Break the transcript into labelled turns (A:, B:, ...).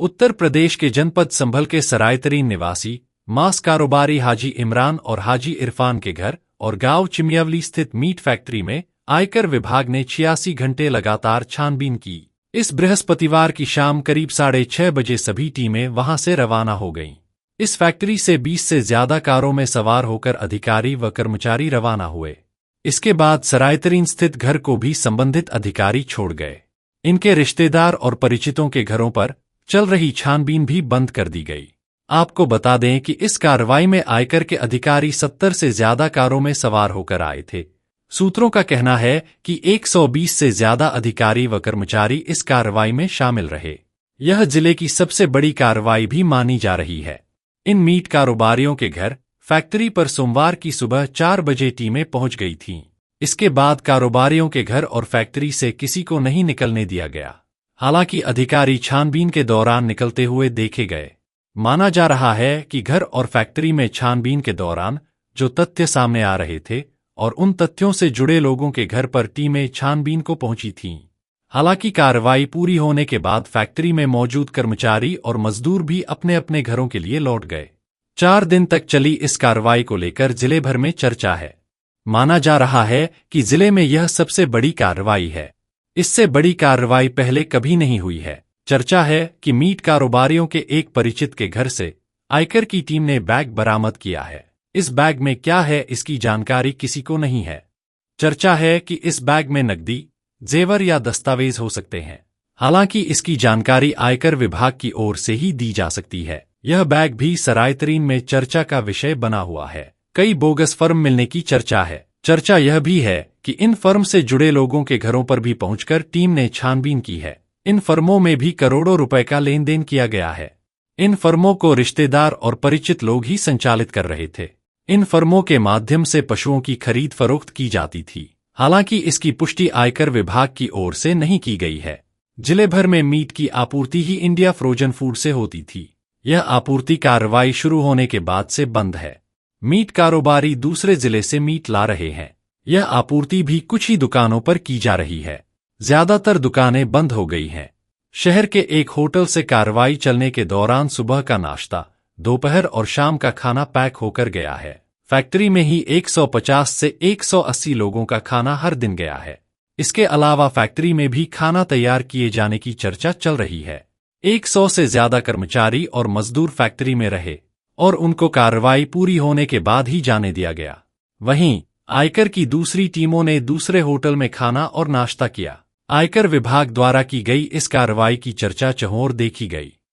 A: उत्तर प्रदेश के जनपद संभल के सरायतरीन निवासी मांस कारोबारी हाजी इमरान और हाजी इरफान के घर और गांव चिमियावली स्थित मीट फैक्ट्री में आयकर विभाग ने 86 घंटे लगातार छानबीन की। इस बृहस्पतिवार की शाम करीब 6:30 बजे सभी टीमें वहां से रवाना हो गईं। इस फैक्ट्री से 20 से ज्यादा कारों में सवार होकर अधिकारी व कर्मचारी रवाना हुए। इसके बाद सरायतरीन स्थित घर को भी संबंधित अधिकारी छोड़ गए। इनके रिश्तेदार और परिचितों के घरों पर चल रही छानबीन भी बंद कर दी गई। आपको बता दें कि इस कार्रवाई में आयकर के अधिकारी 70 से ज्यादा कारों में सवार होकर आए थे। सूत्रों का कहना है कि 120 से ज्यादा अधिकारी व कर्मचारी इस कार्रवाई में शामिल रहे। यह जिले की सबसे बड़ी कार्रवाई भी मानी जा रही है। इन मीट कारोबारियों के घर फैक्ट्री पर सोमवार की सुबह 4 बजे टीमें पहुंच गई थीं। इसके बाद कारोबारियों के घर और फैक्ट्री से किसी को नहीं निकलने दिया गया। हालांकि अधिकारी छानबीन के दौरान निकलते हुए देखे गए। माना जा रहा है कि घर और फैक्ट्री में छानबीन के दौरान जो तथ्य सामने आ रहे थे और उन तथ्यों से जुड़े लोगों के घर पर टीमें छानबीन को पहुंची थीं। हालांकि कार्रवाई पूरी होने के बाद फैक्ट्री में मौजूद कर्मचारी और मजदूर भी अपने अपने घरों के लिए लौट गए। 4 दिन तक चली इस कार्रवाई को लेकर जिले भर में चर्चा है। माना जा रहा है कि जिले में यह सबसे बड़ी कार्रवाई है। इससे बड़ी कार्रवाई पहले कभी नहीं हुई है। चर्चा है कि मीट कारोबारियों के एक परिचित के घर से आयकर की टीम ने बैग बरामद किया है। इस बैग में क्या है इसकी जानकारी किसी को नहीं है। चर्चा है कि इस बैग में नकदी, जेवर या दस्तावेज हो सकते हैं। हालांकि इसकी जानकारी आयकर विभाग की ओर से ही दी जा सकती है। यह बैग भी सरायतरीन में चर्चा का विषय बना हुआ है। कई बोगस फर्म मिलने की चर्चा है। चर्चा यह भी है कि इन फर्म से जुड़े लोगों के घरों पर भी पहुंचकर टीम ने छानबीन की है। इन फर्मों में भी करोड़ों रुपए का लेन देन किया गया है। इन फर्मों को रिश्तेदार और परिचित लोग ही संचालित कर रहे थे। इन फर्मों के माध्यम से पशुओं की खरीद फरोख्त की जाती थी। हालांकि इसकी पुष्टि आयकर विभाग की ओर से नहीं की गई है। जिले भर में मीट की आपूर्ति ही इंडिया फ्रोजन फूड से होती थी। यह आपूर्ति कार्रवाई शुरू होने के बाद से बंद है। मीट कारोबारी दूसरे जिले से मीट ला रहे हैं। यह आपूर्ति भी कुछ ही दुकानों पर की जा रही है। ज्यादातर दुकानें बंद हो गई हैं। शहर के एक होटल से कार्रवाई चलने के दौरान सुबह का नाश्ता, दोपहर और शाम का खाना पैक होकर गया है। फैक्ट्री में ही 150 से 180 लोगों का खाना हर दिन गया है। इसके अलावा फैक्ट्री में भी खाना तैयार किए जाने की चर्चा चल रही है। 100 से ज्यादा कर्मचारी और मजदूर फैक्ट्री में रहे और उनको कार्रवाई पूरी होने के बाद ही जाने दिया गया। वहीं आयकर की दूसरी टीमों ने दूसरे होटल में खाना और नाश्ता किया। आयकर विभाग द्वारा की गई इस कार्रवाई की चर्चा चहुंओर देखी गई।